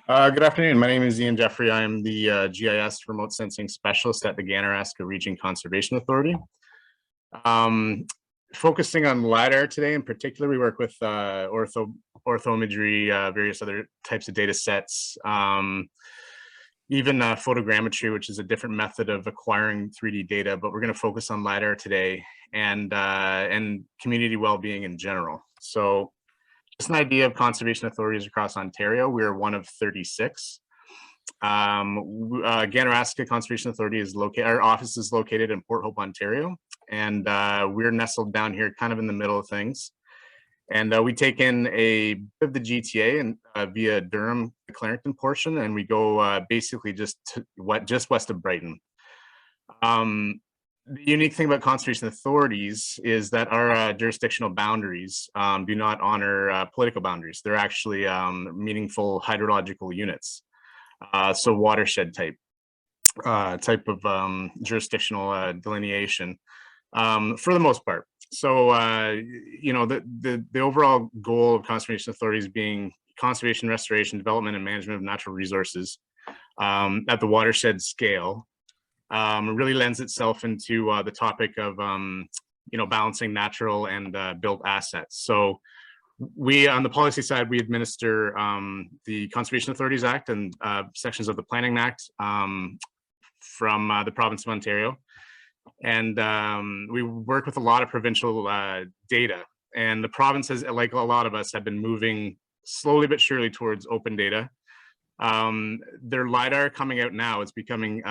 Good afternoon. My name is Ian Jeffrey. I'm the GIS Remote Sensing Specialist at the Ganaraska Region Conservation Authority. Um, Focusing on LiDAR today in particular, we work with orthoimagery, various other types of data sets, even photogrammetry, which is a different method of acquiring 3D data, but we're going to focus on LiDAR today and community well-being in general. So just an idea of conservation authorities across Ontario. We are one of 36. Ganaraska Conservation Authority is located, our office is located in Port Hope, Ontario, and we're nestled down here kind of in the middle of things. And we take in a bit of the GTA and via Durham, the Clarington portion, and we go basically just west of Brighton. The unique thing about conservation authorities is that our jurisdictional boundaries do not honor political boundaries. They're actually meaningful hydrological units. So watershed type of jurisdictional delineation for the most part. So, the overall goal of conservation authorities being conservation, restoration, development, and management of natural resources at the watershed scale. Really lends itself into the topic of balancing natural and built assets. So we, on the policy side, we administer the Conservation Authorities Act and sections of the Planning Act from the province of Ontario, and we work with a lot of provincial data. And the provinces, like a lot of us, have been moving slowly but surely towards open data. Their LiDAR coming out now is becoming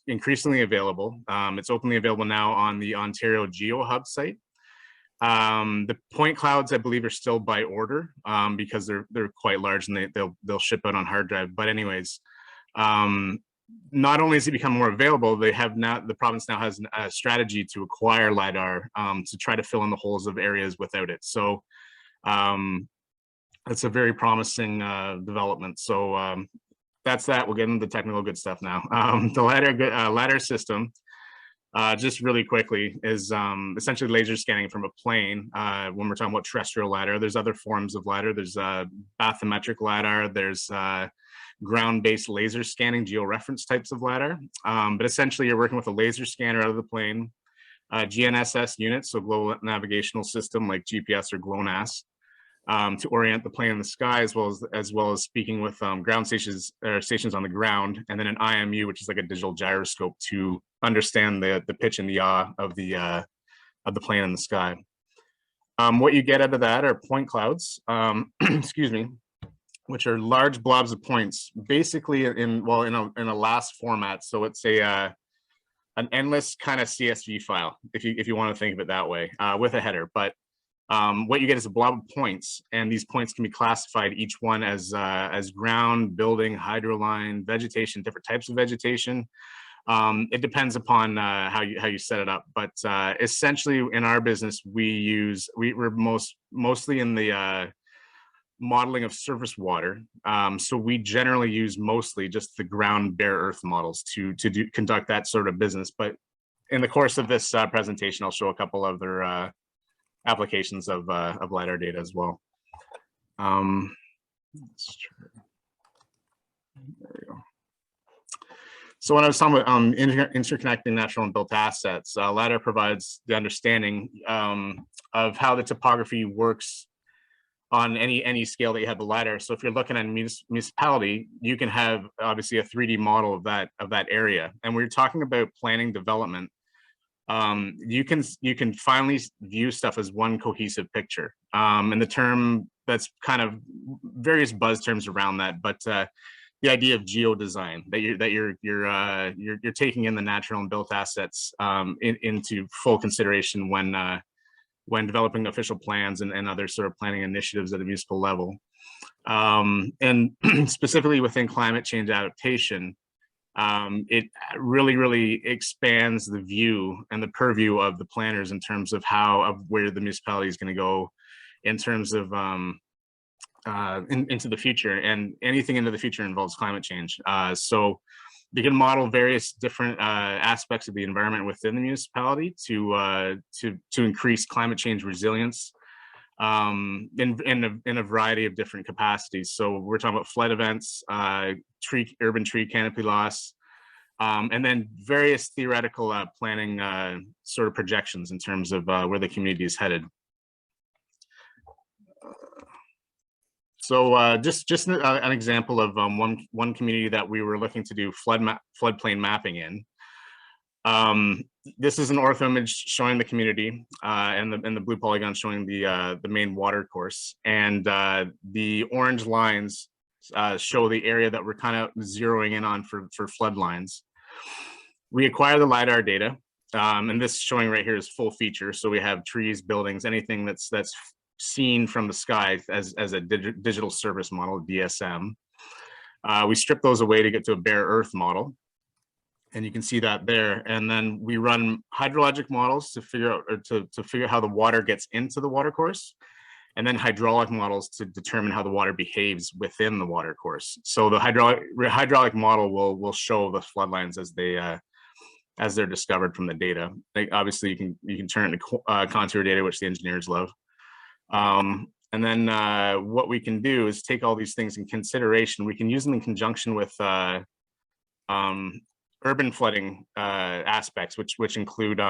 increasingly available. It's openly available now on the Ontario GeoHub site. The point clouds, I believe, are still by order because they're quite large and they'll ship out on hard drive. But anyways, not only has it become more available, the province now has a strategy to acquire LiDAR to try to fill in the holes of areas without it. So it's a very promising development. So that's that. We'll get into the technical good stuff now. The LiDAR system, just really quickly, is essentially laser scanning from a plane. When we're talking about terrestrial LiDAR, there's other forms of LiDAR. There's bathymetric LiDAR. There's ground-based laser scanning, georeference types of LiDAR. But essentially, you're working with a laser scanner out of the plane, GNSS units, so global navigational system like GPS or GLONASS. To orient the plane in the sky, as well as speaking with ground stations or stations on the ground, and then an IMU, which is like a digital gyroscope to understand the pitch and the yaw of the plane in the sky. What you get out of that are point clouds, excuse me, which are large blobs of points, basically in a LAS format. So it's an endless kind of CSV file, if you want to think of it that way, with a header, but what you get is a blob of points, and these points can be classified, each one as ground, building, hydroline, vegetation, different types of vegetation. It depends upon how you set it up, but essentially in our business we're mostly in the modeling of surface water. So we generally use mostly just the ground bare earth models to conduct that sort of business. But in the course of this presentation, I'll show a couple other applications of LiDAR data as well. Let's try. There we go. So when I was talking about interconnecting natural and built assets, LiDAR provides the understanding of how the topography works on any scale that you have the LiDAR. So if you're looking at a municipality, you can have obviously a 3D model of that area. And we're talking about planning development. You can finally view stuff as one cohesive picture. And the term, that's kind of various buzz terms around that, but the idea of geodesign, that you're taking in the natural and built assets into full consideration when developing official plans and other sort of planning initiatives at a municipal level. And specifically within climate change adaptation, it really expands the view and the purview of the planners in terms of where the municipality is going to go in terms of into the future, and anything into the future involves climate change. So you can model various different aspects of the environment within the municipality to increase climate change resilience, in a variety of different capacities. So we're talking about flood events, urban tree canopy loss, and then various theoretical planning sort of projections in terms of where the community is headed. So just an example of one community that we were looking to do floodplain mapping in. This is an ortho image showing the community, and the blue polygon showing the main water course, and the orange lines show the area that we're kind of zeroing in on for flood lines. We acquire the LiDAR data, and this showing right here is full feature. So we have trees, buildings, anything that's seen from the sky as a digital service model, DSM. We strip those away to get to a bare earth model. And you can see that there. And then we run hydrologic models to figure out, or to figure out how the water gets into the water course, and then hydraulic models to determine how the water behaves within the water course. So the hydraulic model will show the flood lines as they're discovered from the data. Obviously, you can turn it into contour data, which the engineers love. And then what we can do is take all these things in consideration. We can use them in conjunction with urban flooding aspects, which include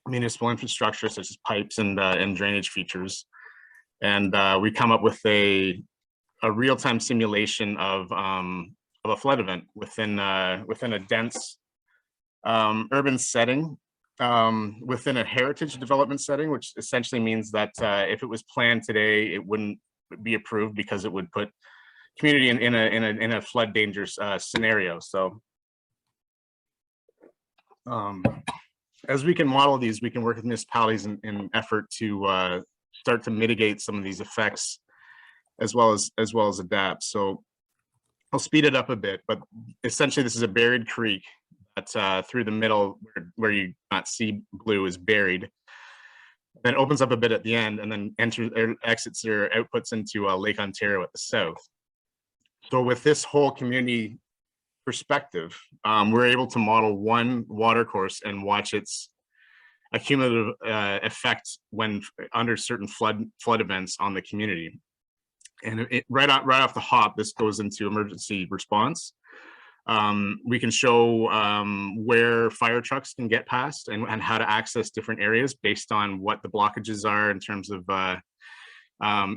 municipal infrastructure such as pipes and drainage features. And we come up with a real-time simulation of a flood event within a dense urban setting, within a heritage development setting, which essentially means that if it was planned today, it wouldn't be approved because it would put community in a flood dangerous scenario. So as we can model these, we can work with municipalities in effort to start to mitigate some of these effects, as well as adapt. So I'll speed it up a bit, but essentially this is a buried creek that through the middle where you not see blue is buried, then opens up a bit at the end, and then exits or outputs into Lake Ontario at the south. So with this whole community perspective, we're able to model one water course and watch its accumulative effect when under certain flood events on the community. And right off the hop, this goes into emergency response. We can show where fire trucks can get past and how to access different areas based on what the blockages are in terms of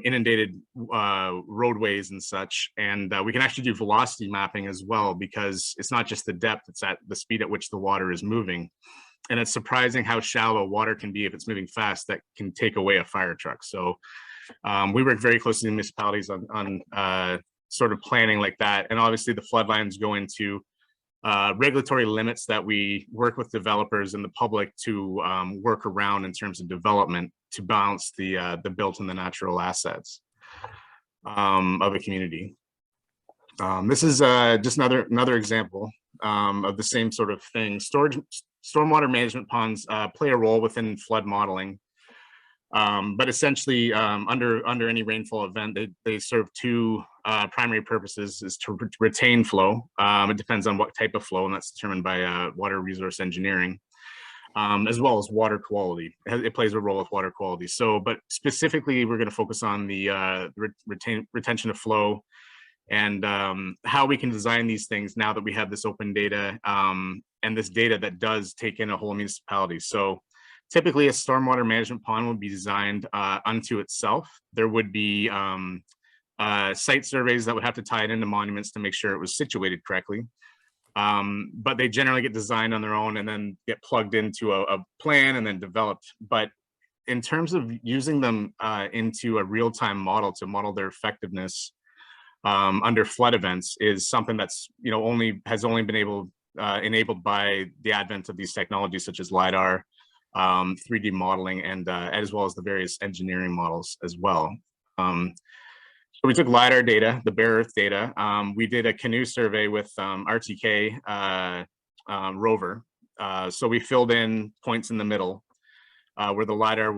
inundated roadways and such. And we can actually do velocity mapping as well, because it's not just the depth, it's at the speed at which the water is moving. And it's surprising how shallow water can be if it's moving fast, that can take away a fire truck. So we work very closely with municipalities on sort of planning like that. And obviously the flood lines go into regulatory limits that we work with developers and the public to work around in terms of development to balance the built and the natural assets of a community. This is just another example of the same sort of thing. Stormwater management ponds play a role within flood modeling, but essentially under any rainfall event, they serve two primary purposes: is to retain flow. It depends on what type of flow, and that's determined by water resource engineering, as well as water quality. It plays a role with water quality. So, but specifically, we're going to focus on the retention of flow, and how we can design these things now that we have this open data and this data that does take in a whole municipality. So typically a stormwater management pond would be designed unto itself. There would be site surveys that would have to tie it into monuments to make sure it was situated correctly. But they generally get designed on their own and then get plugged into a plan and then developed. But in terms of using them into a real-time model to model their effectiveness under flood events is something that's has only been enabled by the advent of these technologies such as LiDAR, 3D modeling, and as well as the various engineering models as well. So we took LiDAR data, the bare earth data. We did a canoe survey with RTK rover. So we filled in points in the middle where the LiDAR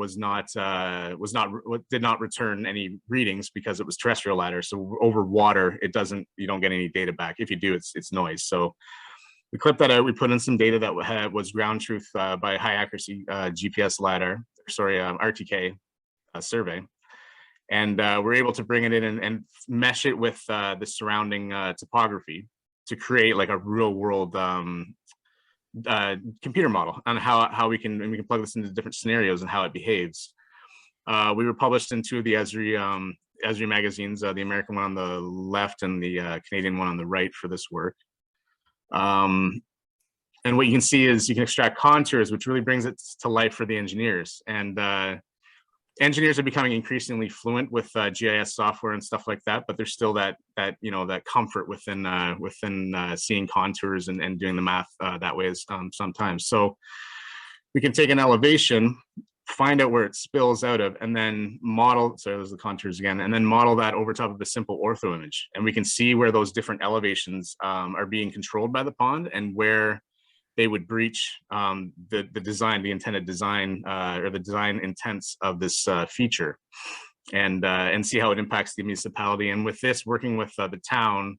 did not return any readings because it was terrestrial LiDAR. So over water, you don't get any data back. If you do, it's noise. So we clipped that out. We put in some data that was ground truth by high accuracy GPS LiDAR, RTK survey. And we're able to bring it in and mesh it with the surrounding topography to create like a real world computer model on how we can plug this into different scenarios and how it behaves. We were published in 2 of the Esri magazines, the American one on the left and the Canadian one on the right for this work. And what you can see is you can extract contours, which really brings it to life for the engineers. And engineers are becoming increasingly fluent with GIS software and stuff like that, but there's still that comfort within seeing contours and doing the math that way sometimes. So we can take an elevation, find out where it spills out of, and then model. Sorry, there's the contours again, and then model that over top of a simple ortho image, and we can see where those different elevations are being controlled by the pond and where they would breach the intended design, or the design intents of this feature, and see how it impacts the municipality. And with this, working with the town,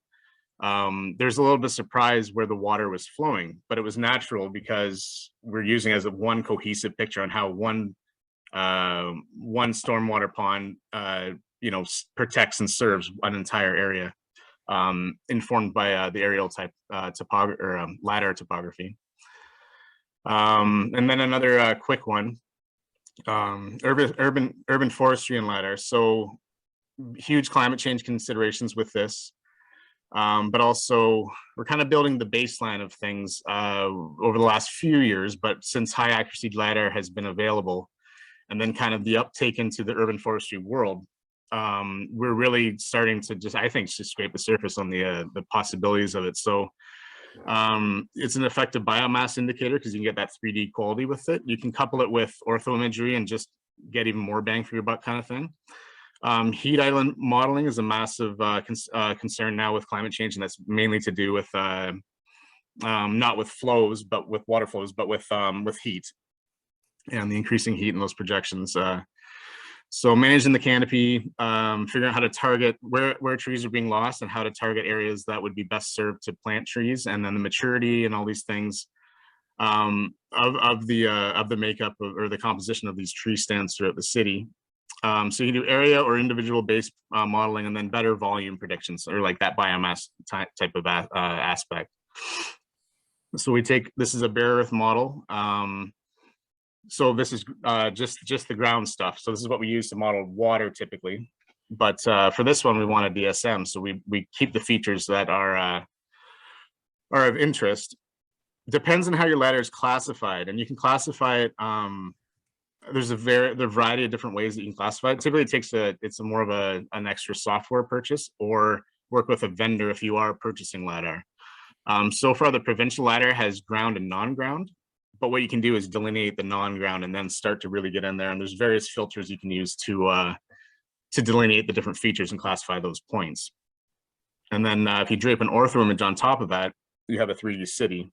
there's a little bit of surprise where the water was flowing, but it was natural because we're using as one cohesive picture on how one stormwater pond, protects and serves an entire area, informed by the aerial type topography or ladder topography. And then another quick one, urban forestry and ladder. So huge climate change considerations with this, but also we're kind of building the baseline of things over the last few years. But since high accuracy LiDAR has been available, and then kind of the uptake into the urban forestry world, we're really starting to just scrape the surface on the possibilities of it. So it's an effective biomass indicator because you can get that 3D quality with it. You can couple it with ortho imagery and just get even more bang for your buck kind of thing. Heat island modeling is a massive concern now with climate change, and that's mainly to do with not with flows, but with water flows, but with heat and the increasing heat in those projections. So managing the canopy, figuring out how to target where trees are being lost and how to target areas that would be best served to plant trees, and then the maturity and all these things of the makeup or the composition of these tree stands throughout the city. So you can do area or individual based modeling, and then better volume predictions, or like that biomass type of aspect. So this is a bare earth model. So this is just the ground stuff. So this is what we use to model water typically. But for this one, we want a DSM. So we keep the features that are of interest. Depends on how your ladder is classified, and you can classify it. There's a variety of different ways that you can classify it. Typically, it's more of an extra software purchase, or work with a vendor if you are purchasing LiDAR. So far, the provincial LiDAR has ground and non-ground, but what you can do is delineate the non-ground and then start to really get in there. And there's various filters you can use to delineate the different features and classify those points. And then if you drape an ortho image on top of that, you have a 3D city.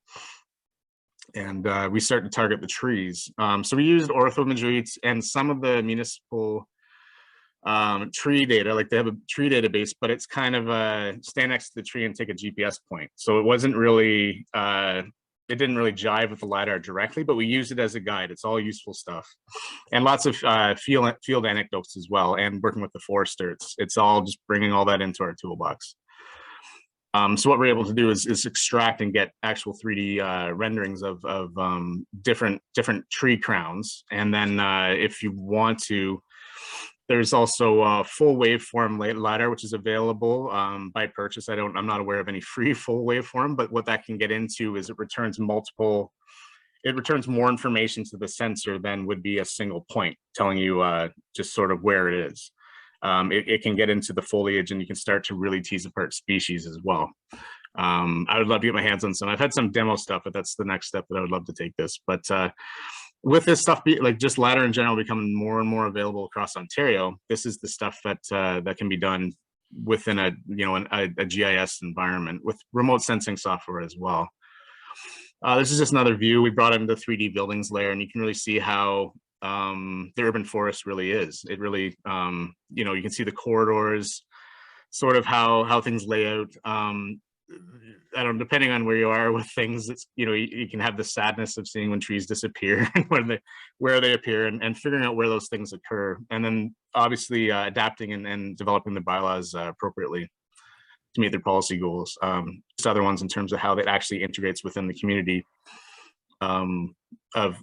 And we start to target the trees. So we used ortho imagery and some of the municipal tree data, like they have a tree database, but it's kind of stand next to the tree and take a GPS point. So it wasn't really, it didn't really jive with the LiDAR directly, but we used it as a guide. It's all useful stuff. And lots of field anecdotes as well, and working with the forester. It's all just bringing all that into our toolbox. So what we're able to do is extract and get actual 3D renderings of different tree crowns. And then if you want to, there's also a full waveform LiDAR, which is available by purchase. I'm not aware of any free full waveform, but what that can get into is it returns more information to the sensor than would be a single point, telling you just sort of where it is. It can get into the foliage, and you can start to really tease apart species as well. I would love to get my hands on some. I've had some demo stuff, but that's the next step that I would love to take this. But with this stuff, like just LiDAR in general becoming more and more available across Ontario, this is the stuff that that can be done within a GIS environment with remote sensing software as well. This is just another view. We brought in the 3D buildings layer, and you can really see how the urban forest really is. It really, you can see the corridors, sort of how things lay out. I don't know, depending on where you are with things, it's, you can have the sadness of seeing when trees disappear and where they appear, and figuring out where those things occur, and then obviously adapting and developing the bylaws appropriately to meet their policy goals. Just other ones in terms of how that actually integrates within the community of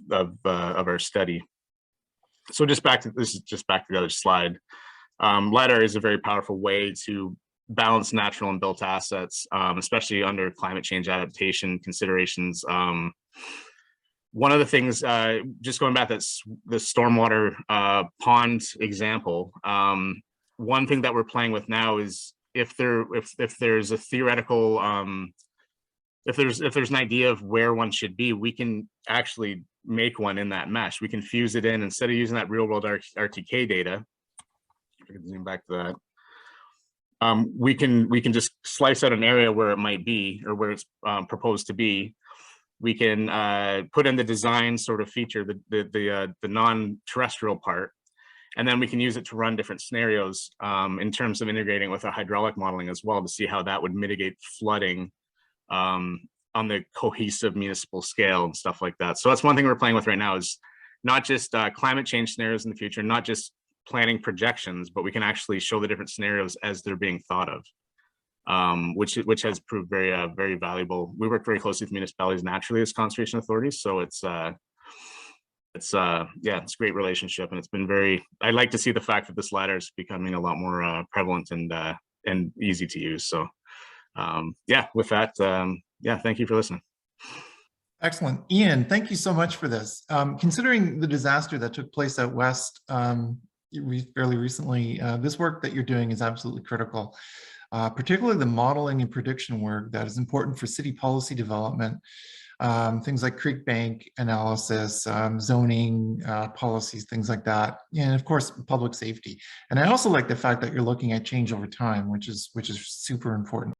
our study. So this is just back to the other slide. LiDAR is a very powerful way to balance natural and built assets, especially under climate change adaptation considerations. One of the things, just going back to the stormwater pond example, one thing that we're playing with now is if there's a theoretical, if there's an idea of where one should be, we can actually make one in that mesh. We can fuse it in instead of using that real world RTK data. If I can zoom back to that. We can just slice out an area where it might be, or where it's proposed to be. We can put in the design sort of feature, the non-terrestrial part, and then we can use it to run different scenarios in terms of integrating with our hydraulic modeling as well, to see how that would mitigate flooding on the cohesive municipal scale and stuff like that. So that's one thing we're playing with right now, is not just climate change scenarios in the future, not just planning projections, but we can actually show the different scenarios as they're being thought of, which has proved very valuable. We work very closely with municipalities naturally as conservation authorities, so it's a great relationship, and it's been I like to see the fact that this ladder is becoming a lot more prevalent and easy to use. So with that, thank you for listening. Excellent. Ian, thank you so much for this. Considering the disaster that took place out west fairly recently, this work that you're doing is absolutely critical, particularly the modeling and prediction work that is important for city policy development, things like creek bank analysis, zoning policies, things like that, and of course public safety. And I also like the fact that you're looking at change over time, which is super important.